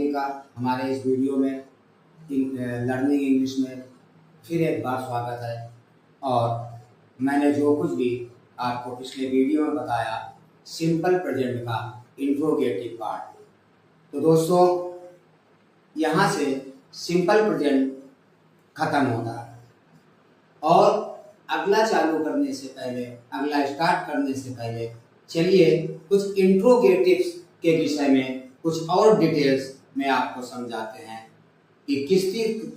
सभी का हमारे इस वीडियो में लर्निंग इंग्लिश में फिर एक बार स्वागत है। और मैंने जो कुछ भी आपको पिछले वीडियो में बताया सिंपल प्रेजेंट का इंट्रोगेटिव पार्ट, तो दोस्तों यहाँ से सिंपल प्रेजेंट खत्म होता है। और अगला चालू करने से पहले, अगला स्टार्ट करने से पहले चलिए कुछ इंट्रोगेटिव्स के विषय में कुछ और डिटेल्स में आपको समझाते हैं कि किस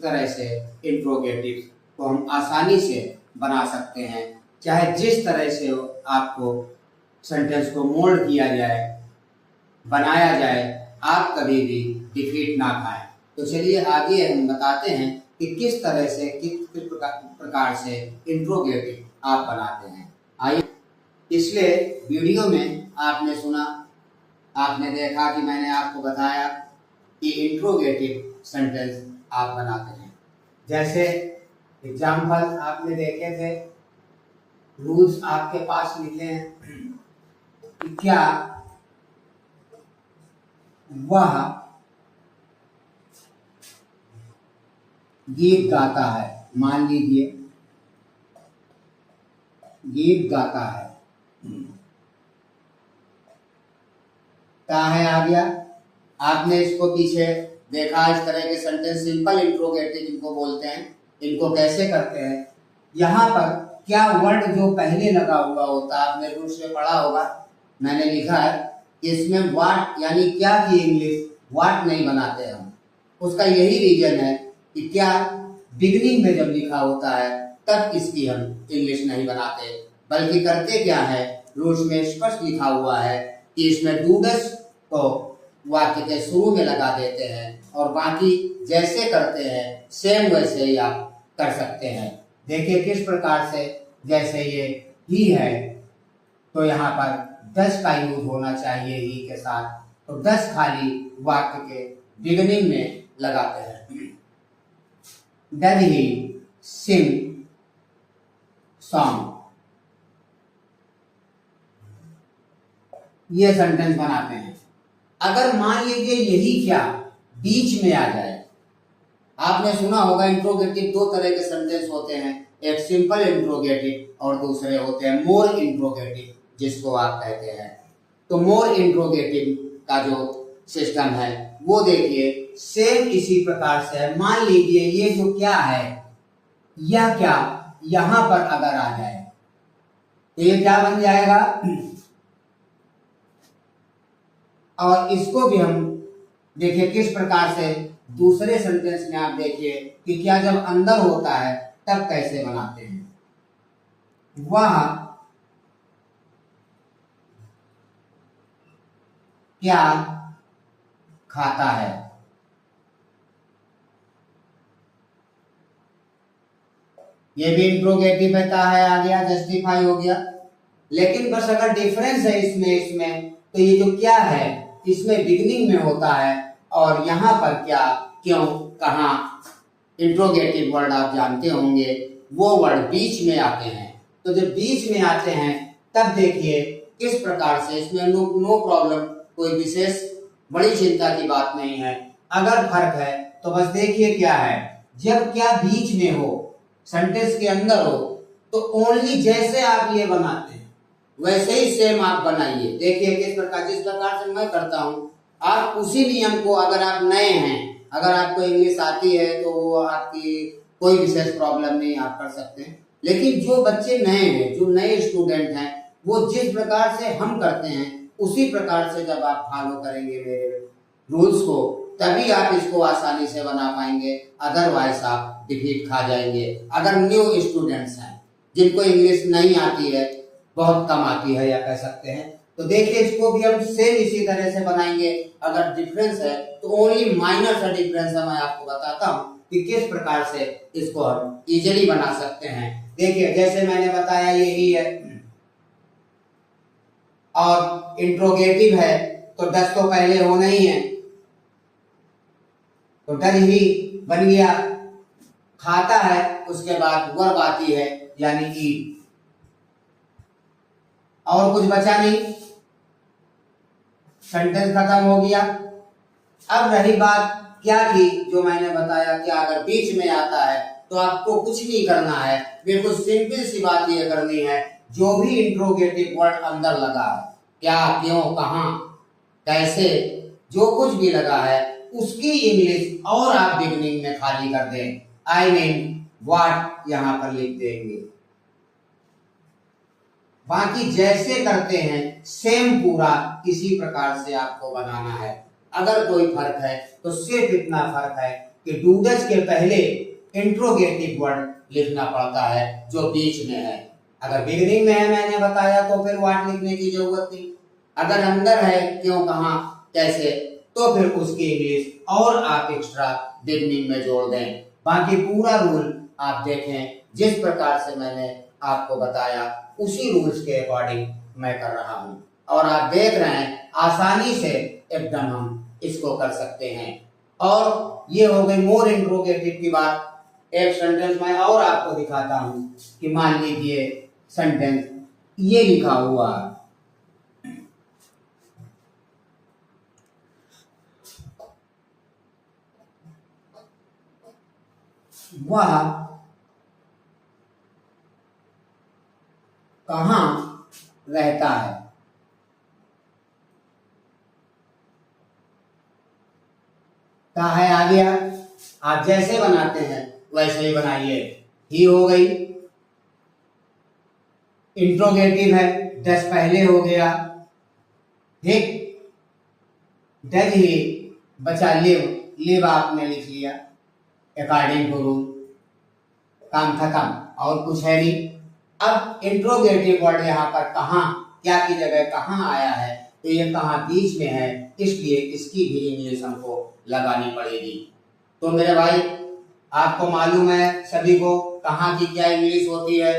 तरह से इंट्रोगेटिव्स को हम आसानी से बना सकते हैं। चाहे जिस तरह से आपको सेंटेंस को मोल्ड किया जाए, बनाया जाए, आप कभी भी डिफीट ना खाएं। तो चलिए आगे हम बताते हैं कि किस तरह से, किस प्रकार से इंट्रोगेटिव आप बनाते हैं। आइए, पिछले वीडियो में आपने सुना, आपने देखा कि मैंने आपको बताया कि इंट्रोगेटिव सेंटेंस आप बनाते हैं। जैसे एग्जाम्पल आपने देखे थे, रूल्स आपके पास लिखे हैं कि क्या वह गीत गाता है। मान लीजिए गीत गाता है, क्या है आ गया। आपने इसको पीछे देखा, इस तरह के सेंटेंस सिंपल इंट्रोगेटिव इनको बोलते हैं। इनको कैसे करते हैं, यहाँ पर क्या वर्ड जो पहले लगा हुआ होता है, आपने रूल्स में पढ़ा होगा, मैंने लिखा है कि इसमें व्हाट यानी क्या की इंग्लिश व्हाट नहीं बनाते हम। उसका यही रीजन है कि क्या बिगनिंग में जब लिखा होता है तब इसकी हम इंग्लिश नहीं बनाते, बल्कि करते क्या है, रूल्स में स्पष्ट लिखा हुआ है कि इसमें डूडस को वाक्य के शुरू में लगा देते हैं और बाकी जैसे करते हैं सेम वैसे ही आप कर सकते हैं। देखिए किस प्रकार से, जैसे ये ही है तो यहाँ पर डस का यूज होना चाहिए ही के साथ, तो डस खाली वाक्य के बिगिनिंग में लगाते हैं। डज ही सिंग सॉन्ग, ये सेंटेंस बनाते हैं। अगर मान लीजिए यही क्या बीच में आ जाए, आपने सुना होगा इंट्रोगेटिव दो तरह के सेंटेंस होते हैं, एक सिंपल इंट्रोगेटिव और दूसरे होते हैं मोर इंट्रोगेटिव, जिसको आप कहते हैं। तो मोर इंट्रोगेटिव का जो सिस्टम है वो देखिए सेम इसी प्रकार से है। मान लीजिए ये जो क्या है, यह क्या यहां पर अगर आ जाए तो ये क्या बन जाएगा, और इसको भी हम देखिए किस प्रकार से दूसरे सेंटेंस में आप देखिए कि क्या जब अंदर होता है तब कैसे बनाते हैं। वह क्या खाता है, ये भी इंट्रोगेटिव रहता है, आ गया, जस्टिफाई हो गया। लेकिन बस अगर डिफरेंस है इसमें तो ये जो क्या है इसमें बिगिनिंग में होता है और यहाँ पर क्या, क्यों, कहाँ, इंट्रोगेटिव वर्ड आप जानते होंगे, वो वर्ड बीच में आते हैं। तो जब बीच में आते हैं तब देखिए किस प्रकार से, इसमें नो प्रॉब्लम, कोई विशेष बड़ी चिंता की बात नहीं है। अगर फर्क है तो बस देखिए क्या है, जब क्या बीच में हो, सेंटेंस के अंदर हो, तो ओनली जैसे आप ये बनाते हैं वैसे ही सेम आप बनाइए। देखिए किस प्रकार, जिस प्रकार से मैं करता हूँ आप उसी नियम को, अगर आप नए हैं, अगर आपको इंग्लिश आती है तो वो आपकी कोई विशेष प्रॉब्लम नहीं, आप कर सकते हैं। लेकिन जो बच्चे नए हैं, जो नए स्टूडेंट हैं, वो जिस प्रकार से हम करते हैं उसी प्रकार से जब आप फॉलो करेंगे मेरे रूल्स को, तभी आप इसको आसानी से बना पाएंगे। अदरवाइज आप डिफीट खा जाएंगे। अगर न्यू स्टूडेंट्स हैं जिनको इंग्लिश नहीं आती है, बहुत कम आती है या कह सकते हैं, तो देखिए इसको भी हम सेम इसी तरह से बनाएंगे। अगर डिफरेंस है तो ओनली माइनर सा डिफरेंस है, मैं आपको बताता हूँ कि किस प्रकार से इसको हम इजीली बना सकते हैं। देखिए जैसे मैंने बताया यही है और इंट्रोगेटिव है तो डस तो पहले होना ही है, तो डज ही बन गया। खाता है उसके बाद वर्ब आती है यानी ईट, और कुछ बचा नहीं, सेंटेंस खत्म हो गया। अब रही बात क्या की, जो मैंने बताया कि अगर बीच में आता है तो आपको कुछ नहीं करना है, बिल्कुल सिंपल सी बात ये करनी है, जो भी इंट्रोगेटिव वर्ड अंदर लगा है, क्या, क्यों, कहां, कैसे, जो कुछ भी लगा है उसकी इंग्लिश और आप बिगनिंग में खाली कर दें। आई मीन व्हाट यहां पर लिख देंगे। बाकी जैसे करते हैं सेम पूरा इसी प्रकार से आपको बनाना है। अगर कोई फर्क है तो सिर्फ इतना फर्क है कि डूडज के पहले इंट्रोगेटिव वर्ड लिखना पड़ता है जो बीच में है। अगर बिगिनिंग में है मैंने बताया तो फिर व्हाट लिखने की जरूरत नहीं। अगर अंदर है क्यों, कहां, कैसे, तो फिर उसकी इंग्लिश और आप एक्स्ट्रा बिगिनिंग में जोड़ दें। बाकी पूरा रूल आप देखें, जिस प्रकार से मैंने आपको बताया उसी रूल्स के अकॉर्डिंग मैं कर रहा हूं, और आप देख रहे हैं आसानी से एकदम हम इसको कर सकते हैं। और ये हो गई मोर इंट्रोगेटिव की बात। एक सेंटेंस मैं और आपको दिखाता हूं कि मान लीजिए सेंटेंस ये लिखा हुआ, वह कहां रहता है। क्या है आ गया, आप जैसे बनाते हैं वैसे ही बनाइए। ही हो गई, इंट्रोगेटिव है, डस पहले हो गया, ठीक, डज ही बचा लिव, लिव आपने लिख लिया अकॉर्डिंग टू रूल, काम खत्म, और कुछ है नहीं। अब इंट्रोगेटिव वर्ड यहाँ पर कहां, क्या की जगह कहां आया है, तो ये कहां बीच में है, इसलिए इसकी भी इंग्लिश हमको लगानी पड़ेगी। तो मेरे भाई आपको मालूम है सभी को कहां की क्या इंग्लिश होती है।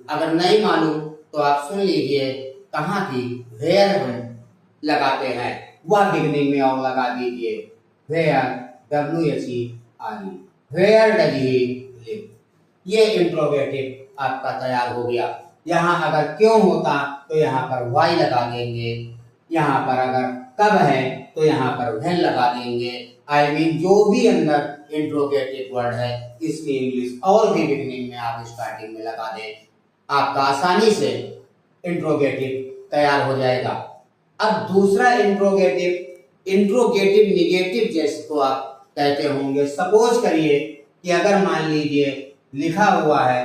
अगर नहीं मालूम तो आप सुन लीजिए, कहां की वेयर हम लगाते हैं वह बिगनिंग में और लगा दीजिए, where, WHERE, where does he live. ये इंट्रोगेटिव आपका तैयार हो गया। यहाँ अगर क्यों होता तो यहाँ पर वाई लगा देंगे, यहाँ पर अगर कब है तो यहाँ पर व्हेन लगा देंगे। आई मीन जो भी अंदर इंट्रोगेटिव वर्ड है इसकी इंग्लिश और भी बिगनिंग में आप स्टार्टिंग में लगा दें, आपका आसानी से इंट्रोगेटिव तैयार हो जाएगा। अब दूसरा इंट्रोगेटिव, इंट्रोगेटिव निगेटिव जिसको आप कहते होंगे। सपोज करिए कि अगर मान लीजिए लिखा हुआ है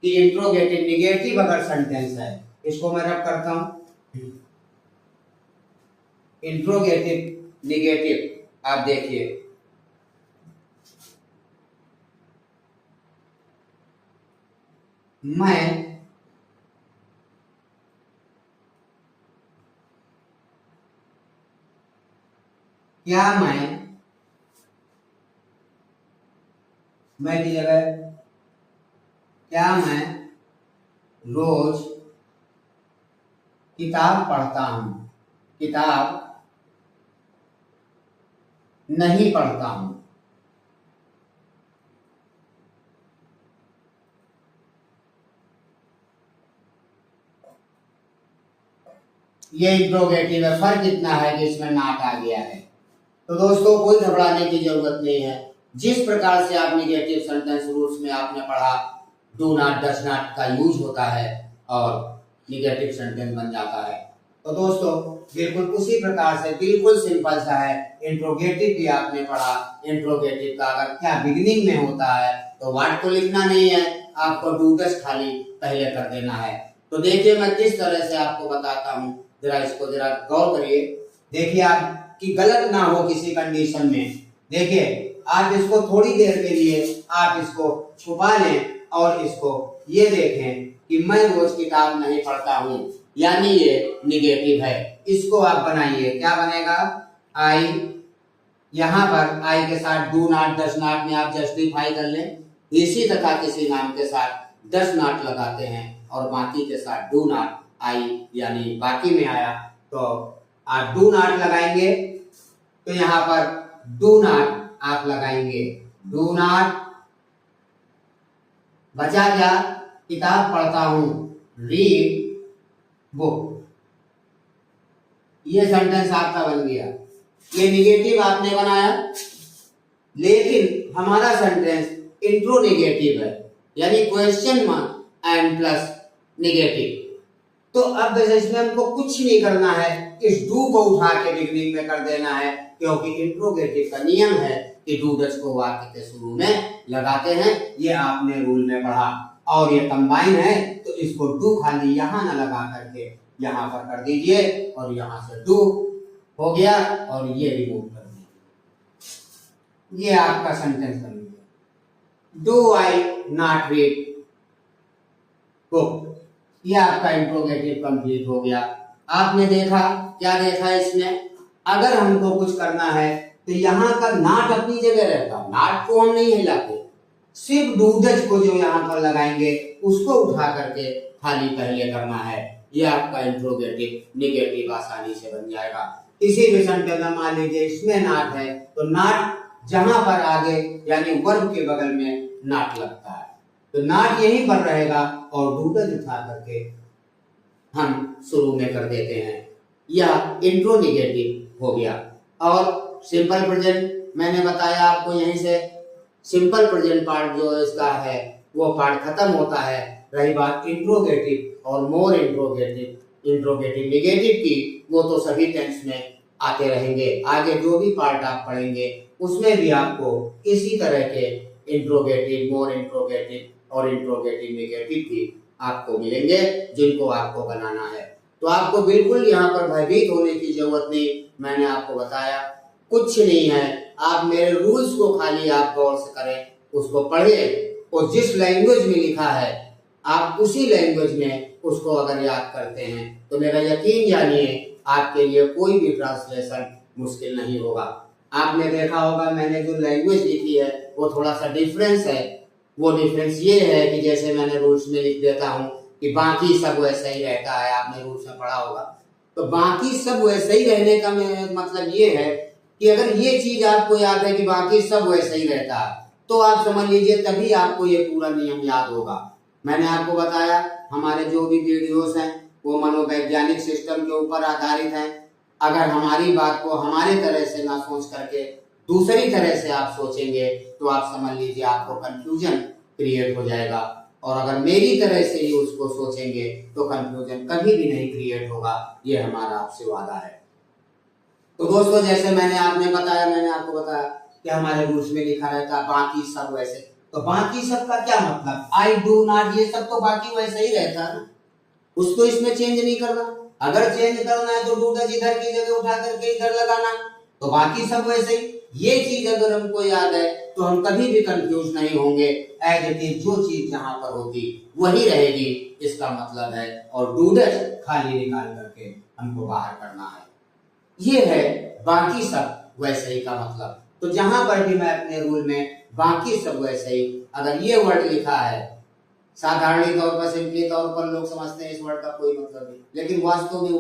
कि इंट्रोगेटिव निगेटिव अगर सेंटेंस है, इसको मैं रब करता हूं, इंट्रोगेटिव निगेटिव, आप देखिए मैं क्या, मैं की जगह क्या मैं रोज किताब पढ़ता हूं, किताब नहीं पढ़ता हूं। ये इंट्रोगेटिव है, फर्क इतना है कि इसमें नाट आ गया है। तो दोस्तों कोई घबराने की जरूरत नहीं है। जिस प्रकार से आप निगेटिव सेंटेंस रूल्स में आपने पढ़ा, डू नॉट, डज नॉट का यूज होता है और निगेटिव सेंटेंस बन जाता है। तो दोस्तों बिल्कुल उसी प्रकार से बिल्कुल सिंपल सा है। इंट्रोगेटिव भी आपने पढ़ा, इंट्रोगेटिव का अगर क्या बिगिनिंग में होता है तो वर्ड को लिखना नहीं है, आपको डू डज खाली पहले कर देना है। तो देखिए मैं किस तरह से आपको बताता हूँ, जरा इसको जरा गौर करिए। देखिए आप कि गलत ना हो किसी कंडीशन में। देखिए आप इसको थोड़ी देर के लिए आप इसको छुपा लें और इसको ये देखें कि मैं रोज किताब नहीं पढ़ता हूं, यानी ये निगेटिव है। इसको आप बनाइए, क्या बनेगा, आई, यहां पर आई के साथ डू नॉट, डज नॉट में आप जस्टिफाई कर लें। इसी तरह किसी नाम के साथ डज नॉट लगाते हैं और बाकी के साथ डू नॉट, आई यानी बाकी में आया तो आप डू नॉट लगाएंगे, तो यहां पर डू नॉट आप लगाएंगे, डू नॉट, बचा क्या, किताब पढ़ता हूं, रीड बुक। ये सेंटेंस आपका बन गया। ये निगेटिव आपने बनाया, लेकिन हमारा सेंटेंस इंट्रोनेगेटिव है, यानी question mark and plus negative. तो अब इसमें हमको कुछ नहीं करना है, इस डू को उठा के बिगनिंग में कर देना है, क्योंकि इंट्रोगेटिव का नियम है कि डू डज को वाक्य के शुरू में लगाते हैं। ये आपने रूल में पढ़ा, और ये कंबाइन है तो इसको डू खाली यहाँ ना लगा करके यहाँ पर कर दीजिए, और यहाँ से डू हो गया और ये रिमूव कर दीजिए। ये आपका सेंटेंस बन गया, do I not read book. ये आपका इंट्रोगेटिव कंप्लीट हो गया। आपने देखा, क्या देखा इसमें, अगर हमको कुछ करना है तो यहाँ का नॉट अपनी जगह रहता, नॉट को हम नहीं हिलाते, सिर्फ डू डज को जो यहाँ पर लगाएंगे उसको उठा करके खाली पहले करना है। ये आपका इंट्रोगेटिव निगेटिव आसानी से बन जाएगा। किसी भी सेंटेंस में मान लीजिए इसमें नॉट है, तो नॉट जहां पर आगे यानी वर्ब के बगल में नॉट लगता है, तो नॉट यहीं पर रहेगा और डू डज उठा करके हम शुरू में कर देते हैं। यह इंट्रोनिगेटिव हो गया। और सिंपल प्रेजेंट मैंने बताया आपको, यहीं से सिंपल प्रेजेंट पार्ट जो इसका है वो पार्ट खत्म होता है। रही बात इंट्रोगेटिव और मोर इंट्रोगेटिव, इंट्रोगेटिव निगेटिव की, वो तो सभी टेंस में आते रहेंगे। आगे जो भी पार्ट आप पढ़ेंगे उसमें भी आपको इसी तरह के इंट्रोगेटिव, मोर इंट्रोगेटिव और इंट्रोगेटिव निगेटिव भी आपको मिलेंगे, जिनको आपको बनाना है। तो आपको बिल्कुल यहाँ पर भयभीत होने की जरूरत नहीं। मैंने आपको बताया कुछ नहीं है, आप मेरे रूल्स को खाली आप गौर से करें, उसको पढ़ें, और जिस लैंग्वेज में लिखा है आप उसी लैंग्वेज में उसको अगर याद करते हैं तो मेरा यकीन जानिए आपके लिए कोई भी ट्रांसलेशन मुश्किल नहीं होगा। आपने देखा होगा मैंने जो लैंग्वेज लिखी है वो थोड़ा सा डिफरेंस है। वो डिफरेंस ये है कि जैसे मैंने रूल्स में लिख देता हूँ कि बाकी सब वैसा ही रहता है, आपने रूल्स में पढ़ा होगा, तो बाकी सब वैसे ही रहने का मतलब ये है कि अगर ये चीज आपको याद है कि बाकी सब वैसे ही रहता है, तो आप समझ लीजिए तभी आपको ये पूरा नियम याद होगा। मैंने आपको बताया हमारे जो भी वीडियोस हैं वो मनोवैज्ञानिक सिस्टम के ऊपर आधारित हैं। अगर हमारी बात को हमारे तरह से ना सोच करके दूसरी तरह से आप सोचेंगे तो आप समझ लीजिए आपको कंफ्यूजन क्रिएट हो जाएगा, और अगर मेरी तरह से ही उसको सोचेंगे तो कंफ्यूजन कभी भी नहीं क्रिएट होगा। ये हमारा आपसे वादा है। तो दोस्तों जैसे मैंने आपको बताया कि हमारे रूल्स में लिखा रहता है बाकी सब वैसे, तो बाकी सब का क्या मतलब, आई डू नॉट, ये सब तो बाकी वैसे ही रहता है ना, उसको इसमें चेंज नहीं करना। अगर चेंज करना है तो डू डज इधर की जगह उठा करके इधर लगाना, तो बाकी सब वैसे ही। ये चीज अगर हमको याद है तो हम कभी भी कंफ्यूज नहीं होंगे। एज इट इज जो चीज जहां पर होगी वही रहेगी, इसका मतलब है। और डू डज खाली निकाल करके हमको बाहर करना है। ये है बाकी सब वैसे ही का मतलब। तो जहां पर भी मैं अपने रूल में बाकी सब वैसे ही, अगर ये वर्ड लिखा है, साधारण तौर पर सिंपली तौर पर लोग समझते हैं इस वर्ड का कोई मतलब नहीं, लेकिन वास्तव में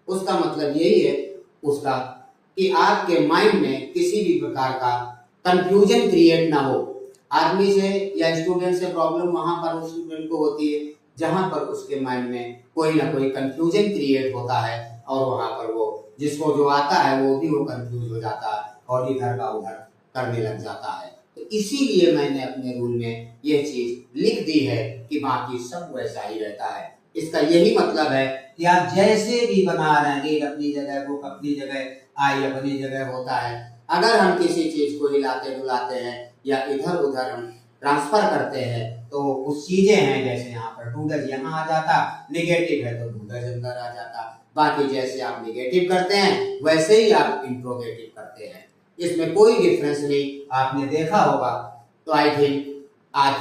उसका मतलब यही है उसका कि आपके माइंड में किसी भी प्रकार का कंफ्यूजन क्रिएट ना हो। आदमी से या स्टूडेंट से प्रॉब्लम वहां पर उस स्टूडेंट को होती है जहां पर उसके माइंड में कोई ना कोई कंफ्यूजन क्रिएट होता है, और वहां पर वो जिसको जो आता है वो भी वो कंफ्यूज हो जाता है और इधर का उधर करने लग जाता है। तो इसीलिए मैंने अपने रूल में यह चीज लिख दी है कि बाकी सब वैसा ही रहता है। इसका यही मतलब है कि आप जैसे भी बना रहे हैं, रीड अपनी जगह, बुक अपनी जगह, आई अपनी जगह होता है, अगर हम किसी चीज को हिलाते डुलाते हैं या इधर उधर हम ट्रांसफर करते हैं तो कुछ चीजें हैं, जैसे यहाँ पर डू डज यहाँ आ जाता, निगेटिव है तो डू डज अंदर आ जाता। बाकी जैसे आप निगेटिव करते हैं वैसे ही आप इंट्रोगेटिव करते हैं, इसमें कोई डिफरेंस नहीं। आपने देखा होगा। तो आई थिंक आज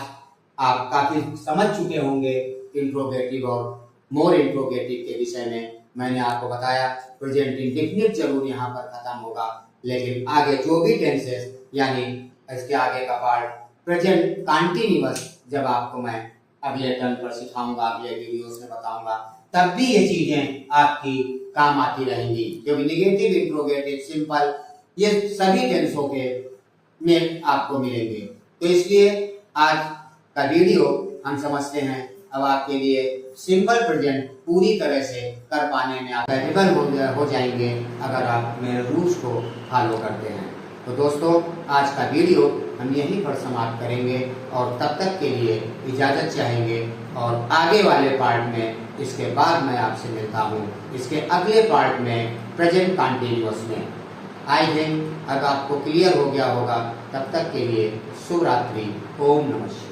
आप काफी समझ चुके होंगे इंट्रोगेटिव और मोर इंट्रोगेटिव के विषय में। मैंने आपको बताया प्रेजेंट इंडेफिनिट जरूर यहाँ पर खत्म होगा, लेकिन आगे जो भी टेंसेस यानी इसके आगे का पार्ट प्रेजेंट कंटीन्यूअस जब आपको मैं अगले टर्न पर सिखाऊंगा, अगले वीडियोस में बताऊंगा, तब भी ये चीजें आपकी काम आती रहेंगी, क्योंकि निगेटिव, इंट्रोगेटिव, सिंपल ये सभी टेंसों के में आपको मिलेंगे। तो इसलिए आज का वीडियो हम समझते हैं अब आपके लिए सिंपल प्रेजेंट पूरी तरह से कर पाने में आप कैपेबल हो जाएंगे अगर आप मेरे रूल्स को फॉलो करते हैं। तो दोस्तों, आज का वीडियो हम यहीं पर समाप्त करेंगे और तब तक के लिए इजाज़त चाहेंगे और आगे वाले पार्ट में इसके बाद मैं आपसे मिलता हूँ इसके अगले पार्ट में प्रेजेंट कंटिन्यूअस में। आई थिंक अब आपको क्लियर हो गया होगा। तब तक के लिए शुभ रात्रि। ओम नमः शिवाय।